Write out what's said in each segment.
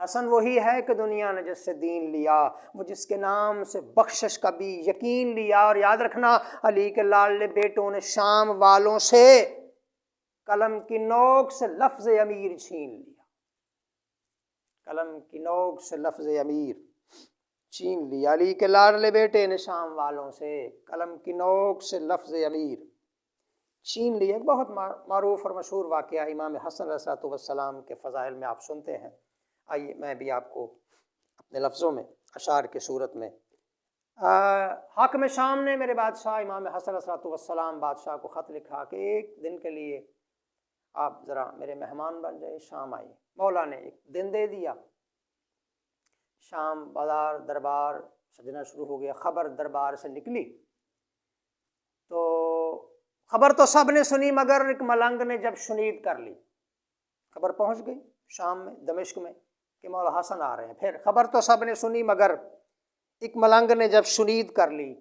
حسن وہی ہے کہ دنیا نے جس سے دین لیا، وہ جس کے نام سے بخشش کا بھی یقین لیا۔ اور یاد رکھنا، علی کے لاڈلے بیٹوں نے شام والوں سے قلم کی نوک سے لفظ امیر چھین لیا، قلم کی نوک سے لفظ امیر چھین لیا۔ علی کے لاڈلے بیٹے نے شام والوں سے قلم کی نوک سے لفظ امیر چھین لیا۔ ایک بہت معروف اور مشہور واقعہ امام حسن علیہ السلام کے فضائل میں آپ سنتے ہیں۔ آئیے میں بھی آپ کو اپنے لفظوں میں اشعار کی صورت میں، حاکم شام نے میرے بادشاہ امام حسن علیہ السلام بادشاہ کو خط لکھا کہ ایک دن کے لیے آپ ذرا میرے مہمان بن جائے، شام آئیے۔ مولا نے ایک دن دے دیا۔ شام بازار دربار سجنا شروع ہو گیا، خبر دربار سے نکلی تو خبر تو سب نے سنی، مگر ایک ملنگ نے جب شنید کر لی، خبر پہنچ گئی شام میں، دمشق میں، کہ مولا حسن آ رہے ہیں۔ پھر خبر تو سب نے سنی، مگر ایک ملنگ نے جب شنید کر لی،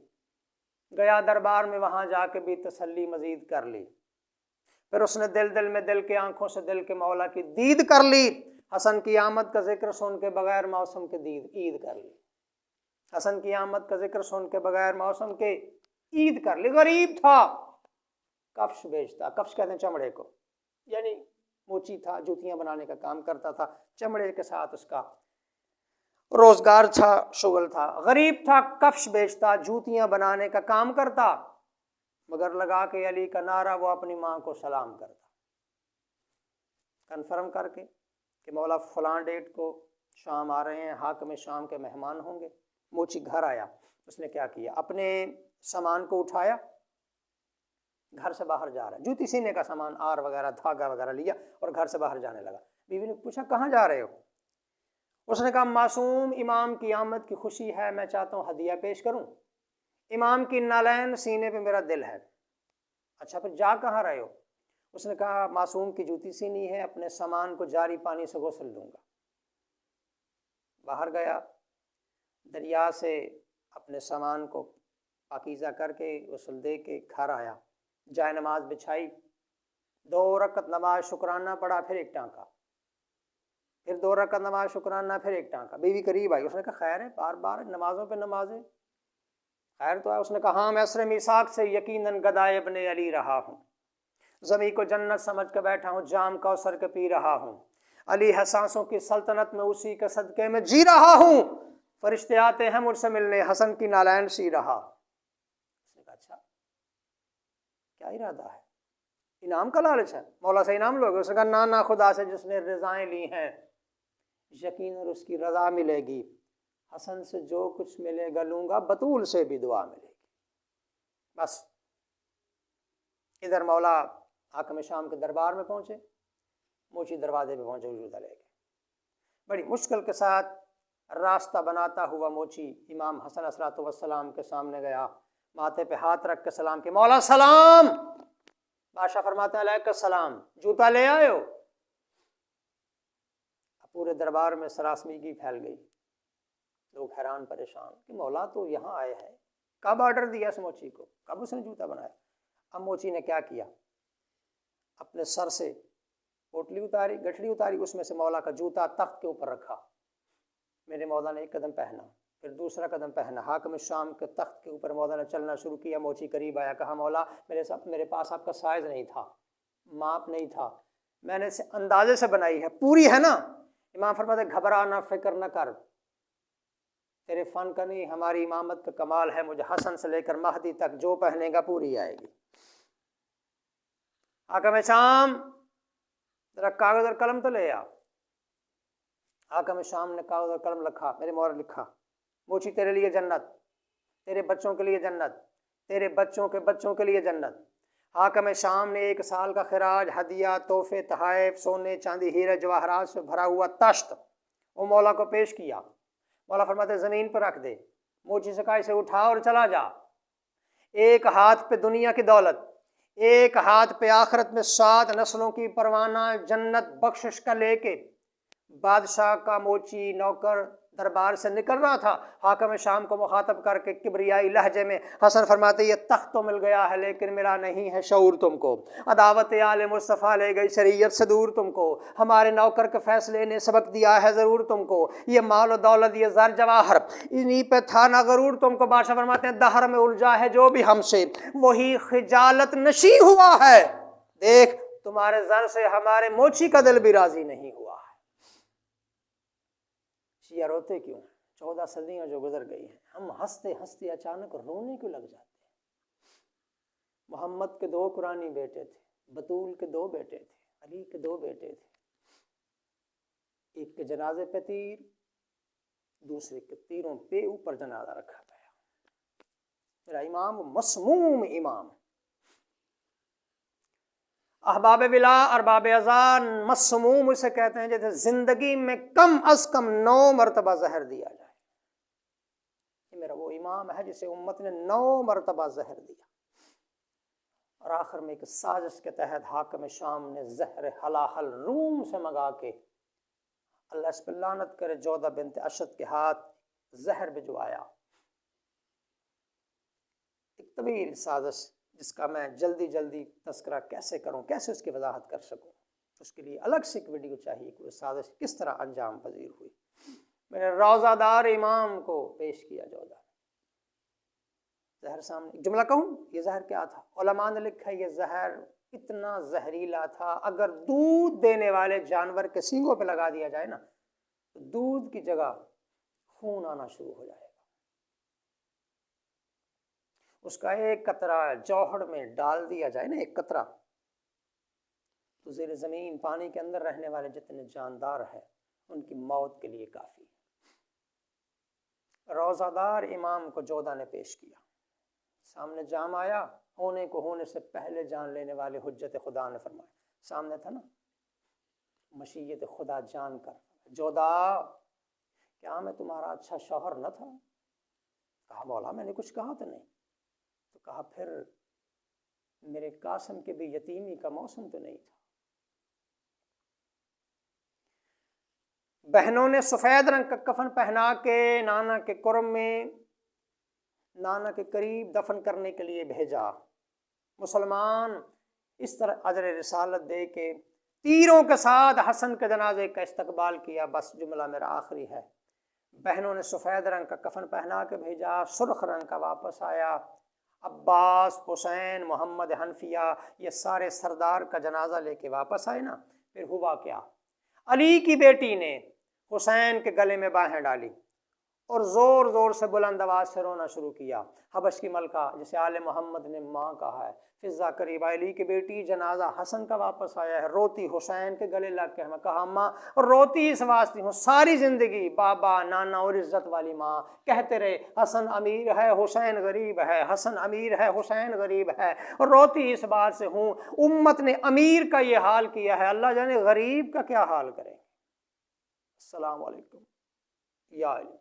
گیا دربار میں، وہاں جا کے بھی تسلی مزید کر لی۔ پھر اس نے دل میں دل کے آنکھوں سے دل کے مولا کی دید کر لی۔ حسن کی آمد کا ذکر سن کے بغیر موسم کے عید کر لی، حسن کی آمد کا ذکر سن کے بغیر موسم کے عید کر لی۔ غریب تھا، کفش بیچتا، کفش کہتے ہیں چمڑے کو، یعنی موچی تھا، جوتیاں بنانے کا کام کرتا تھا، چمڑے کے ساتھ اس کا روزگار تھا، شغل تھا۔ غریب تھا، کفش بیچتا، جوتیاں بنانے کا کام کرتا، مگر لگا کے علی کا نعرہ وہ اپنی ماں کو سلام کرتا، کنفرم کر کے کہ مولا فلاں ڈیٹ کو شام آ رہے ہیں، حاکم شام کے مہمان ہوں گے۔ موچی گھر آیا، اس نے کیا کیا، اپنے سامان کو اٹھایا، گھر سے باہر جا رہا ہے، جوتی سینے کا سامان، آر وغیرہ، دھاگا وغیرہ لیا اور گھر سے باہر جانے لگا۔ بیوی نے پوچھا کہاں جا رہے ہو؟ اس نے کہا معصوم امام کی آمد کی خوشی ہے، میں چاہتا ہوں ہدیہ پیش کروں، امام کی نالین سینے پہ میرا دل ہے۔ اچھا پھر جا کہاں رہے ہو؟ اس نے کہا معصوم کی جوتی سینی ہے، اپنے سامان کو جاری پانی سے غسل دوں گا۔ باہر گیا، دریا سے اپنے سامان کو پاکیزہ کر کے غسل دے کے گھر آیا، جائے نماز بچھائی، 2 رکعت نماز شکرانہ پڑھا، پھر ایک ٹانکا، پھر 2 رکعت نماز شکرانہ، پھر ایک ٹانکا۔ بیوی قریب آئی، اس نے کہا خیر ہے، بار بار نمازوں پہ نمازیں، خیر تو ہے؟ اس نے کہا ہاں، میں عصر میثاق سے یقیناً گدائے ابن علی رہا ہوں، زمیں کو جنت سمجھ کے بیٹھا ہوں، جام کوثر کے پی رہا ہوں، علی حساسوں کی سلطنت میں اسی کے صدقے میں جی رہا ہوں، فرشتے آتے ہیں مجھ سے ملنے، حسن کی نالین سی رہا۔ اس نے کہا اچھا کیا ارادہ ہے، انعام کا لالچ ہے، مولا سے انعام لوگے؟ اس نے کہا نہ خدا سے جس نے رضائیں لی ہیں یقیناً اس کی رضا ملے گی، حسن سے جو کچھ ملے گا لوں گا، بطول سے بھی دعا ملے گی۔ بس ادھر مولا حاکم شام کے دربار میں پہنچے، موچی دروازے پہ پہنچے، وجودہ لے کے بڑی مشکل کے ساتھ راستہ بناتا ہوا موچی امام حسن علیہ السلام کے سامنے گیا، ماتھے پہ ہاتھ رکھ کے سلام کہ مولا سلام۔ بادشاہ فرماتے ہیں علیکم السلام، جوتا لے آئے ہو؟ پورے دربار میں سراسمیگی پھیل گئی، لوگ حیران پریشان کہ مولا تو یہاں آئے ہیں، کب آرڈر دیا اس موچی کو، کب اس نے جوتا بنایا؟ اب موچی نے کیا کیا، اپنے سر سے پوٹلی اتاری، گٹھڑی اتاری، اس میں سے مولا کا جوتا تخت کے اوپر رکھا، میرے مولا نے ایک قدم پہنا، پھر دوسرا قدم پہنا، حاکم شام کے تخت کے اوپر مولا نے چلنا شروع کیا۔ موچی قریب آیا، کہا مولا میرے پاس آپ کا سائز نہیں تھا، ماپ نہیں تھا، میں نے اسے اندازے سے بنائی ہے، پوری ہے نا؟ امام فرماتے گھبرا نہ، فکر نہ کر، تیرے فن کا نہیں، ہماری امامت کا کمال ہے، مجھے حسن سے لے کر مہدی تک جو پہنے گا پوری آئے گی۔ حاکم شام ذرا کاغذ اور قلم تو لے آ۔ حاکم شام نے کاغذ اور قلم رکھا، میرے مور لکھا، موچی تیرے لیے جنت، تیرے بچوں کے لیے جنت، تیرے بچوں کے بچوں کے لیے جنت۔ حاکم شام نے 1 سال کا خراج، ہدیہ، تحفے، تحائف، سونے چاندی ہیرے جواہرات سے بھرا ہوا تشت وہ مولا کو پیش کیا۔ مولا فرماتے زمین پر رکھ دے، موچی سے کہا اسے اٹھا اور چلا جا، ایک ہاتھ پہ دنیا کی دولت، ایک ہاتھ پہ آخرت میں 7 نسلوں کی پروانہ جنت بخشش کا لے کے بادشاہ کا موچی نوکر دربار سے نکل رہا تھا، حاکم شام کو مخاطب کر کے کبریائی لہجے میں حسن فرماتے یہ تخت تو مل گیا ہے لیکن ملا نہیں ہے شعور تم کو، عداوت آل مصطفیٰ لے گئی شریعت سے دور تم کو، ہمارے نوکر کے فیصلے نے سبق دیا ہے ضرور تم کو، یہ مال و دولت یہ زر جواہر انہی پہ تھا نہ غرور تم کو۔ بادشاہ فرماتے ہیں دہر میں الجھا ہے جو بھی ہم سے وہی خجالت نشی ہوا ہے، دیکھ تمہارے زر سے ہمارے موچی کا دل بھی راضی نہیں ہوا ہے۔ شیعہ روتے کیوں؟ 14 صدیاں جو گزر گئی ہیں، ہم ہنستے ہنستے اچانک رونے کیوں لگ جاتے ہیں؟ محمد کے 2 قرآنی بیٹے تھے، بطول کے 2 بیٹے تھے، علی کے 2 بیٹے تھے، ایک کے جنازے پہ تیر، دوسرے کے تیروں پہ اوپر جنازہ رکھا گیا۔ میرا امام مسموم امام، احباب ولا ارباب اذان مسموم اسے کہتے ہیں جیسے زندگی میں کم از کم 9 مرتبہ زہر دیا جائے۔ یہ میرا وہ امام ہے جسے امت نے 9 مرتبہ زہر دیا، اور آخر میں ایک سازش کے تحت حاکم شام نے زہر ہلاحل روم سے منگا کے، اللہ اس پہ لعنت کرے، جودہ بنت اشد کے ہاتھ زہر بھجوایا۔ ایک طویل سازش جس کا میں جلدی تذکرہ کیسے کروں، کیسے اس کی وضاحت کر سکوں، اس کے لیے الگ سے ایک ویڈیو چاہیے کہ وہ سازش کس طرح انجام پذیر ہوئی۔ میرے روزہ دار امام کو پیش کیا جودہ، زہر سامنے۔ جملہ کہوں یہ زہر کیا تھا؟ علماء نے لکھا یہ زہر اتنا زہریلا تھا اگر دودھ دینے والے جانور کے سینگوں پہ لگا دیا جائے نا تو دودھ کی جگہ خون آنا شروع ہو جائے گا۔ اس کا ایک قطرہ جوہر میں ڈال دیا جائے نا، ایک قطرہ، تو زیر زمین پانی کے اندر رہنے والے جتنے جاندار ہیں ان کی موت کے لیے کافی ہے۔ روزہ دار امام کو جودہ نے پیش کیا، سامنے جام آیا، ہونے کو ہونے سے پہلے جان لینے والے حجت خدا نے فرمایا، سامنے تھا نا مشیت خدا جان کر، جودہ کیا میں تمہارا اچھا شوہر نہ تھا؟ کہا مولا میں نے کچھ کہا تو نہیں۔ تو کہا پھر میرے قاسم کے بھی یتیمی کا موسم تو نہیں تھا؟ بہنوں نے سفید رنگ کا کفن پہنا کے نانا کے قرب میں، نانا کے قریب دفن کرنے کے لیے بھیجا۔ مسلمان اس طرح اجر رسالت دے کے تیروں کے ساتھ حسن کے جنازے کا استقبال کیا۔ بس جملہ میرا آخری ہے، بہنوں نے سفید رنگ کا کفن پہنا کے بھیجا، سرخ رنگ کا واپس آیا۔ عباس، حسین، محمد حنفیہ یہ سارے سردار کا جنازہ لے کے واپس آئے نا۔ پھر ہوا کیا؟ علی کی بیٹی نے حسین کے گلے میں باہیں ڈالی اور زور زور سے بلند آواز سے رونا شروع کیا۔ حبش کی ملکہ جسے آل محمد نے ماں کہا ہے، فضا قریب علی کی بیٹی جنازہ حسن کا واپس آیا ہے، روتی حسین کے گلے لگ کے میں کہا ماں روتی اس واسطے ہوں، ساری زندگی بابا نانا اور عزت والی ماں کہتے رہے حسن امیر ہے حسین غریب ہے، حسن امیر ہے حسین غریب ہے، اور روتی اس بات سے ہوں امت نے امیر کا یہ حال کیا ہے، اللہ جانے غریب کا کیا حال کریں۔ السلام علیکم یا علی۔